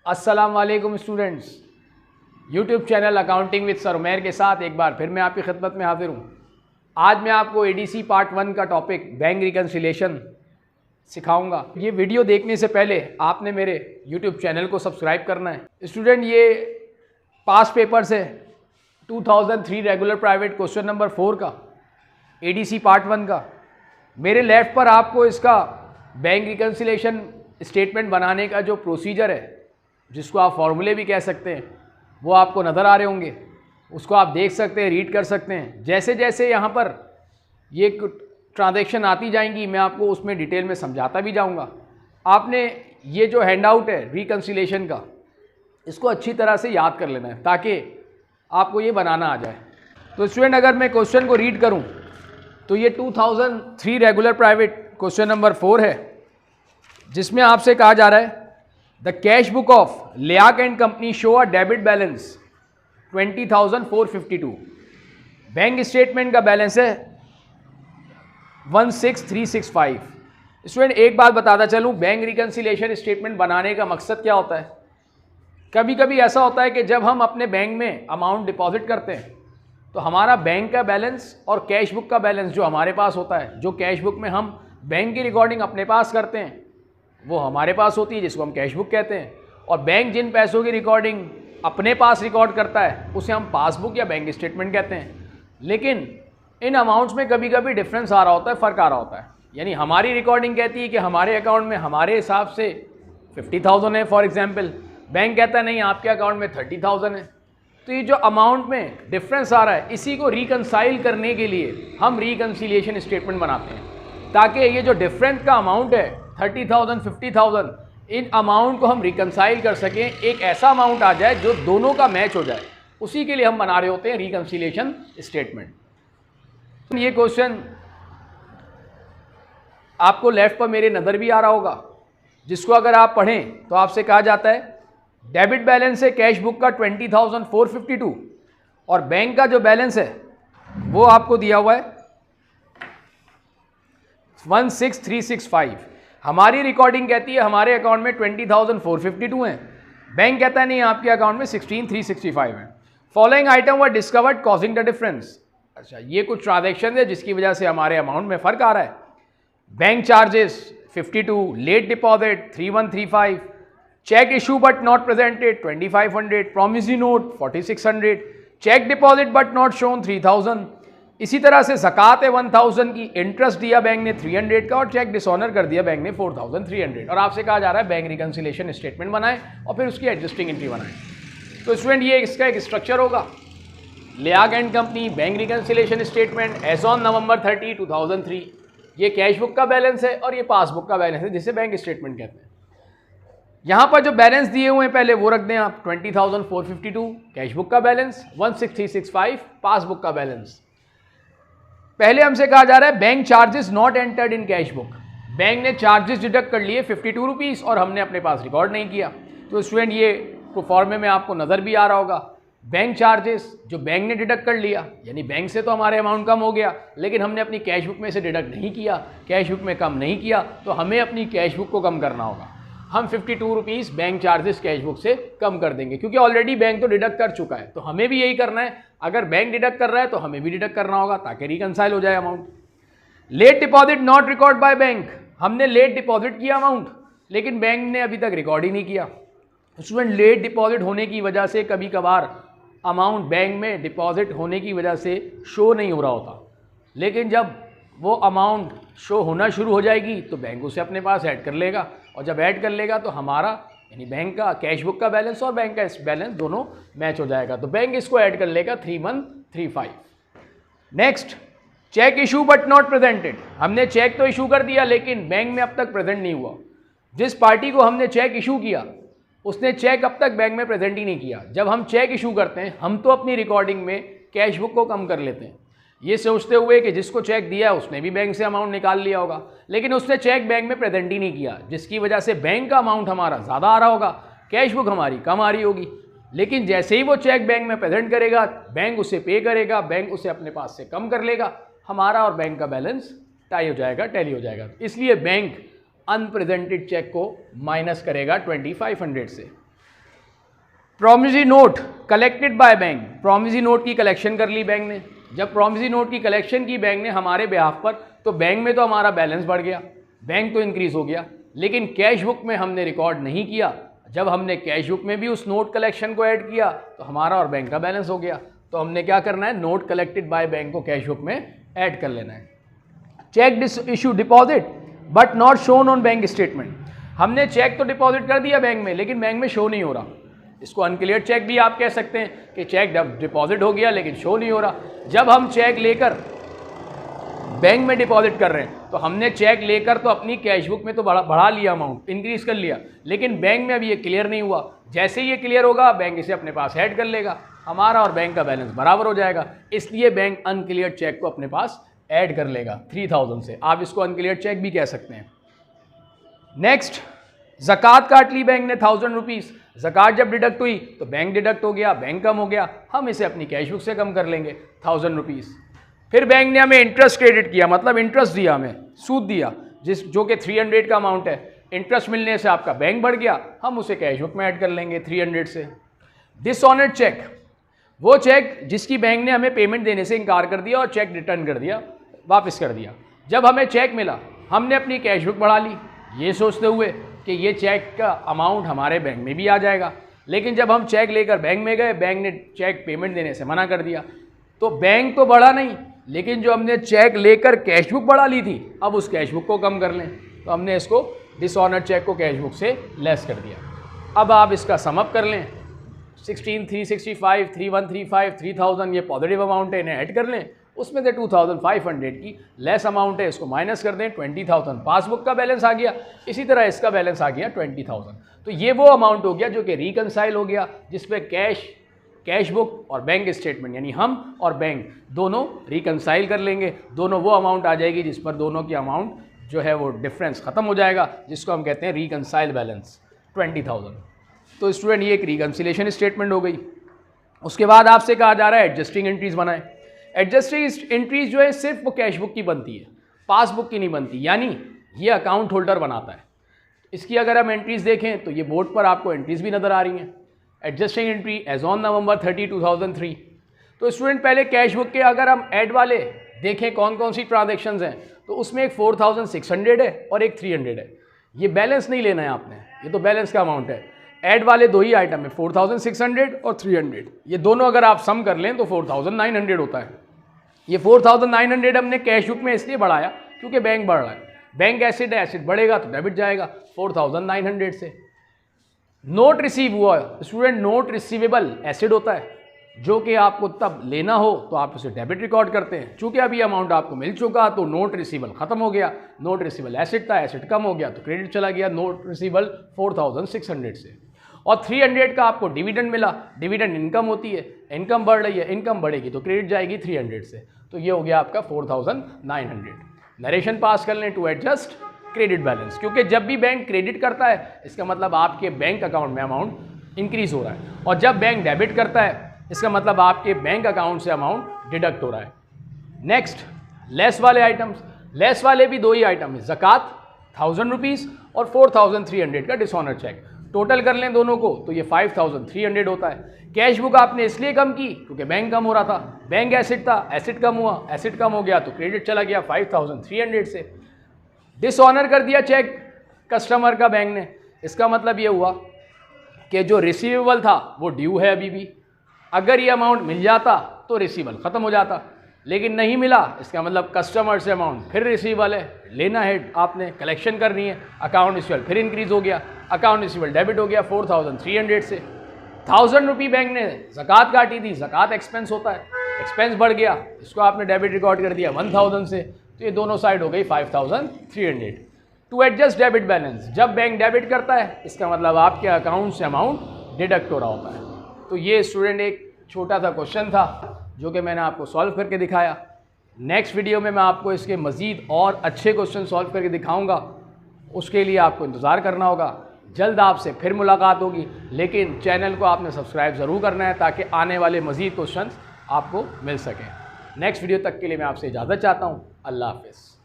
अस्सलाम वालेकुम students, YouTube channel accounting with sir Umair के साथ एक बार फिर मैं आपकी खिदमत में हाजिर हूँ। आज मैं आपको एडीसी पार्ट 1 का टॉपिक बैंक रिकन्सिलिएशन सिखाऊंगा। ये वीडियो देखने से पहले आपने मेरे यूट्यूब चैनल को सब्सक्राइब करना है। स्टूडेंट, ये पास पेपर से 2003 रेगुलर प्राइवेट क्वेश्चन नंबर 4 का एडीसी पार्ट 1 का मेरे लेफ़्ट पर आपको इसका बैंक रिकन्सिलिएशन स्टेटमेंट बनाने का जो प्रोसीजर है, जिसको आप फॉर्मूले भी कह सकते हैं, वो आपको नज़र आ रहे होंगे। उसको आप देख सकते हैं, रीड कर सकते हैं। जैसे जैसे यहाँ पर ये ट्रांजैक्शन आती जाएंगी मैं आपको उसमें डिटेल में समझाता भी जाऊँगा। आपने ये जो हैंडआउट है रिकन्सिलिएशन का, इसको अच्छी तरह से याद कर लेना है ताकि आपको ये बनाना आ जाए। तो स्टूडेंट, अगर मैं क्वेश्चन को रीड करूँ तो ये 2003 रेगुलर प्राइवेट क्वेश्चन नंबर 4 है, जिसमें आपसे कहा जा रहा है the cash book of Liaq and company show a debit balance 20,452। Bank statement का बैलेंस है 16,365। स्टूडेंट, एक बात बताता चलूँ, बैंक रिकन्सिलिएशन स्टेटमेंट बनाने का मकसद क्या होता है। कभी कभी ऐसा होता है कि जब हम अपने बैंक में अमाउंट डिपॉजिट करते हैं तो हमारा बैंक का बैलेंस और कैश बुक का बैलेंस जो हमारे पास होता है, जो कैश बुक में हम बैंक की रिकॉर्डिंग अपने पास करते हैं वो हमारे पास होती है, जिसको हम कैश बुक कहते हैं। और बैंक जिन पैसों की रिकॉर्डिंग अपने पास रिकॉर्ड करता है उसे हम पासबुक या बैंक स्टेटमेंट कहते हैं। लेकिन इन अमाउंट्स में कभी कभी डिफरेंस आ रहा होता है, फ़र्क आ रहा होता है। यानी हमारी रिकॉर्डिंग कहती है कि हमारे अकाउंट में हमारे हिसाब से 50,000 है फॉर एग्जांपल, बैंक कहता है नहीं आपके अकाउंट में 30,000 है। तो ये जो अमाउंट में डिफरेंस आ रहा है, इसी को रिकनसाइल करने के लिए हम रिकन्सिलिएशन स्टेटमेंट बनाते हैं, ताकि ये जो डिफरेंस का अमाउंट है 30,000 50,000, इन अमाउंट को हम रिकनसाइल कर सकें, एक ऐसा अमाउंट आ जाए जो दोनों का मैच हो जाए। उसी के लिए हम बना रहे होते हैं रिकन्सिलिएशन स्टेटमेंट। ये क्वेश्चन आपको लेफ्ट पर मेरे नज़र भी आ रहा होगा, जिसको अगर आप पढ़ें तो आपसे कहा जाता है डेबिट बैलेंस है कैश बुक का 20,452 और बैंक का जो बैलेंस है वो आपको दिया हुआ है 16,365। हमारी रिकॉर्डिंग कहती है हमारे अकाउंट में 20,452 हैं, बैंक कहता है नहीं आपके अकाउंट में 16,365 है। Following item were discovered causing the difference. अच्छा, ये कुछ ट्रांजैक्शन है जिसकी वजह से हमारे अमाउंट में फ़र्क आ रहा है। Bank charges 52, late deposit 3135, cheque issue but not presented 2500, promissory note 4600, cheque deposit but not shown 3000। इसी तरह से ज़कात है 1000 की, इंटरेस्ट दिया बैंक ने 300 का और चेक डिसऑनर कर दिया बैंक ने 4300। और आपसे कहा जा रहा है बैंक रिकन्सिलिएशन स्टेटमेंट बनाएं और फिर उसकी एडजस्टिंग एंट्री बनाएं। तो स्टूडेंट, ये इसका एक स्ट्रक्चर होगा, Liaq and company bank reconciliation statement as on November 30, 2003। ये कैश बुक का बैलेंस है और ये पासबुक का बैलेंस है, जिसे बैंक स्टेटमेंट कहते हैं। यहाँ पर जो बैलेंस दिए हुए हैं पहले वो रख दें आप, 20,452 कैश बुक का बैलेंस, 16,365 पासबुक का बैलेंस। पहले हमसे कहा जा रहा है bank charges not entered in cash book. Bank ने चार्जेस डिडक्ट कर लिए 52 रुपीज़ और हमने अपने पास रिकॉर्ड नहीं किया। तो स्टूडेंट, ये प्रोफॉर्मे में आपको नज़र भी आ रहा होगा, बैंक चार्जेस जो बैंक ने डिडक्ट कर लिया, यानी बैंक से तो हमारे अमाउंट कम हो गया, लेकिन हमने अपनी कैश बुक में से डिडक्ट नहीं किया, कैश बुक में कम नहीं किया, तो हमें अपनी कैश बुक को कम करना होगा। हम 52 rupees bank charges cash book से कम कर देंगे, क्योंकि ऑलरेडी बैंक तो डिडक्ट कर चुका है। तो हमें भी यही करना है, अगर बैंक डिडक्ट कर रहा है तो हमें भी डिडक्ट करना होगा ताकि रिकनसाइल हो जाए amount. Late deposit not record by bank, हमने लेट डिपॉजिट किया अमाउंट, लेकिन बैंक ने अभी तक रिकॉर्ड ही नहीं किया। स्टूडेंट, लेट डिपॉजिट होने की वजह से कभी कभार अमाउंट बैंक में डिपॉजिट होने की वजह से शो नहीं हो रहा होता, लेकिन जब वो अमाउंट शो होना शुरू हो जाएगी तो बैंक उसे अपने पास ऐड कर लेगा, और जब ऐड कर लेगा तो हमारा यानी बैंक का कैश बुक का बैलेंस और बैंक का बैलेंस दोनों मैच हो जाएगा। तो बैंक इसको ऐड कर लेगा 3135। Next, cheque issue but not presented. हमने चेक तो इशू कर दिया लेकिन बैंक में अब तक प्रेजेंट नहीं हुआ। जिस पार्टी को हमने चेक इशू किया उसने चेक अब तक बैंक में प्रेजेंट ही नहीं किया। जब हम चेक इशू करते हैं हम तो अपनी रिकॉर्डिंग में कैश बुक को कम कर लेते हैं, ये सोचते हुए कि जिसको चेक दिया है उसने भी बैंक से अमाउंट निकाल लिया होगा, लेकिन उसने चेक बैंक में प्रेजेंट ही नहीं किया, जिसकी वजह से बैंक का अमाउंट हमारा ज़्यादा आ रहा होगा, कैश बुक हमारी कम आ रही होगी। लेकिन जैसे ही वो चेक बैंक में प्रेजेंट करेगा, बैंक उसे पे करेगा, बैंक उसे अपने पास से कम कर लेगा, हमारा और बैंक का बैलेंस टाई हो जाएगा, टैली हो जाएगा। इसलिए बैंक अनप्रेजेंटेड चेक को माइनस करेगा 2500 से। Promissory note collected by bank, promissory note की कलेक्शन कर ली बैंक ने। जब प्रॉमिसरी नोट की कलेक्शन की बैंक ने हमारे बिहाफ पर, तो बैंक में तो हमारा बैलेंस बढ़ गया, बैंक तो इंक्रीज हो गया, लेकिन कैश बुक में हमने रिकॉर्ड नहीं किया। जब हमने कैश बुक में भी उस नोट कलेक्शन को ऐड किया तो हमारा और बैंक का बैलेंस हो गया। तो हमने क्या करना है, नोट कलेक्टेड बाय बैंक को कैश बुक में ऐड कर लेना है। Cheque issue deposit but not shown on bank statement, हमने चेक तो डिपॉजिट कर दिया बैंक में, लेकिन बैंक में शो नहीं हो रहा। इसको अनक्लियर चेक भी आप कह सकते हैं कि चेक डिपॉजिट हो गया लेकिन शो नहीं हो रहा। जब हम चेक लेकर बैंक में डिपॉजिट कर रहे हैं तो हमने चेक लेकर तो अपनी कैश बुक में तो बढ़ा लिया, अमाउंट इंक्रीज कर लिया, लेकिन बैंक में अभी ये क्लियर नहीं हुआ। जैसे ही ये क्लियर होगा बैंक इसे अपने पास ऐड कर लेगा, हमारा और बैंक का बैलेंस बराबर हो जाएगा। इसलिए बैंक अनक्लियर चेक को अपने पास ऐड कर लेगा 3000 से। आप इसको अनक्लियर चेक भी कह सकते हैं। नेक्स्ट, ज़कात काट ली बैंक ने 1000 रुपीज़। ज़कात जब डिडक्ट हुई तो बैंक डिडक्ट हो गया, बैंक कम हो गया, हम इसे अपनी कैश बुक से कम कर लेंगे 1000 रुपीज़। फिर बैंक ने हमें इंटरेस्ट क्रेडिट किया, मतलब इंटरेस्ट दिया, हमें सूद दिया, जो कि 300 का अमाउंट है। इंटरेस्ट मिलने से आपका बैंक बढ़ गया, हम उसे कैश बुक में ऐड कर लेंगे 300 से। डिसऑनर्ड चेक, वो चेक जिसकी बैंक ने हमें पेमेंट देने से इनकार कर दिया और चेक रिटर्न कर दिया, वापस कर दिया। जब हमें चेक मिला हमने अपनी कैश बुक बढ़ा ली, ये सोचते हुए कि ये चेक का अमाउंट हमारे बैंक में भी आ जाएगा, लेकिन जब हम चेक लेकर बैंक में गए, बैंक ने चेक पेमेंट देने से मना कर दिया। तो बैंक तो बढ़ा नहीं, लेकिन जो हमने चेक लेकर कैश बुक बढ़ा ली थी, अब उस कैश बुक को कम कर लें, तो हमने इसको डिसऑनर्ड चेक को कैश बुक से लेस कर दिया। अब आप इसका सम अप कर लें, 16,365, 3135, 3000 ये पॉजिटिव अमाउंट है, इन्हें ऐड कर लें, उसमें से 2500 की लेस अमाउंट है, इसको माइनस कर दें, 20,000 पासबुक का बैलेंस आ गया। इसी तरह इसका बैलेंस आ गया 20,000। तो ये वो अमाउंट हो गया जो कि रिकनसाइल हो गया, जिसपे कैश बुक और बैंक स्टेटमेंट यानी हम और बैंक दोनों रिकनसाइल कर लेंगे। दोनों वो अमाउंट आ जाएगी जिस पर दोनों की अमाउंट जो है वो डिफरेंस ख़त्म हो जाएगा, जिसको हम कहते हैं रिकनसाइल बैलेंस 20,000। तो स्टूडेंट ये एक रिकन्सिलेशन स्टेटमेंट हो गई। उसके बाद आपसे कहा जा रहा है एडजस्टिंग एंट्रीज बनाएं। एडजस्टिंग एंट्रीज जो है सिर्फ वो कैश बुक की बनती है, पासबुक की नहीं बनती, यानी ये अकाउंट होल्डर बनाता है। इसकी अगर हम एंट्रीज देखें तो ये बोर्ड पर आपको एंट्रीज भी नज़र आ रही हैं। Adjusting entry as on November 30, 2003। तो स्टूडेंट पहले कैश बुक के अगर हम ऐड वाले देखें कौन कौन सी ट्रांजेक्शन्स हैं, तो उसमें एक 4600 है और एक 300 है। ये बैलेंस नहीं लेना है आपने, ये तो बैलेंस का अमाउंट है। ऐड वाले दो ही आइटम है, 4600 और 300। ये दोनों अगर आप सम कर लें तो 4900 होता है। ये 4900 हमने कैश बुक में इसलिए बढ़ाया क्योंकि बैंक बढ़ रहा है, बैंक एसिड है, एसिड बढ़ेगा तो डेबिट जाएगा 4900 से। नोट रिसीव हुआ स्टूडेंट, नोट रिसीवेबल एसिड होता है, जो कि आपको तब लेना हो तो आप उसे डेबिट रिकॉर्ड करते हैं। चूंकि अभी अमाउंट आपको मिल चुका तो नोट रिसीवेबल खत्म हो गया, नोट रिसीवेबल एसिड था, एसिड कम हो गया तो क्रेडिट चला गया नोट रिसीवेबल 4600 से। और 300 का आपको डिविडेंड मिला, डिविडेंड इनकम होती है, इनकम बढ़ रही है, इनकम बढ़ेगी तो क्रेडिट जाएगी 300 से। तो ये हो गया आपका 4900। नरेशन पास कर लें टू एडजस्ट क्रेडिट बैलेंस, क्योंकि जब भी बैंक क्रेडिट करता है इसका मतलब आपके बैंक अकाउंट में अमाउंट इंक्रीज हो रहा है, और जब बैंक डेबिट करता है इसका मतलब आपके बैंक अकाउंट से अमाउंट डिडक्ट हो रहा है। नेक्स्ट, लेस वाले आइटम्स। लेस वाले भी दो ही आइटम है, ज़कात 1000 रुपीज़ और 4300 का डिसऑनर चेक। टोटल कर लें दोनों को तो ये 5300 होता है। कैश बुक आपने इसलिए कम की क्योंकि बैंक कम हो रहा था, बैंक एसिड था, एसिड कम हुआ, एसिड कम हो गया तो क्रेडिट चला गया 5300 से। डिसऑनर कर दिया चेक कस्टमर का बैंक ने, इसका मतलब ये हुआ कि जो रिसीवेबल था वो ड्यू है अभी भी। अगर ये अमाउंट मिल जाता तो रिसीवेबल ख़त्म हो जाता, लेकिन नहीं मिला, इसका मतलब कस्टमर से अमाउंट फिर रिसीवेबल है, लेना है आपने, कलेक्शन करनी है, अकाउंट रिसीवेबल फिर इंक्रीज हो गया, अकाउंट रिसीवेबल डेबिट हो गया 4300 से। 1000 रुपये बैंक ने ज़कात काटी थी, ज़कात एक्सपेंस होता है, एक्सपेंस बढ़ गया, इसको आपने डेबिट रिकॉर्ड कर दिया 1000 से, तो ये दोनों साइड हो गई 5300। टू एडजस्ट डेबिट बैलेंस, जब बैंक डेबिट करता है इसका मतलब आपके अकाउंट से अमाउंट डिडक्ट हो रहा होता है। तो ये स्टूडेंट एक छोटा सा क्वेश्चन था जो कि मैंने आपको सॉल्व करके दिखाया। नेक्स्ट वीडियो में मैं आपको इसके मज़ीद और अच्छे क्वेश्चन सॉल्व करके दिखाऊंगा, उसके लिए आपको इंतज़ार करना होगा। जल्द आपसे फिर मुलाकात होगी, लेकिन चैनल को आपने सब्सक्राइब ज़रूर करना है ताकि आने वाले मज़ीद क्वेश्चन आपको मिल सकें। नेक्स्ट वीडियो तक के लिए मैं आपसे इजाज़त चाहता हूँ। अल्लाह हाफ़िज़।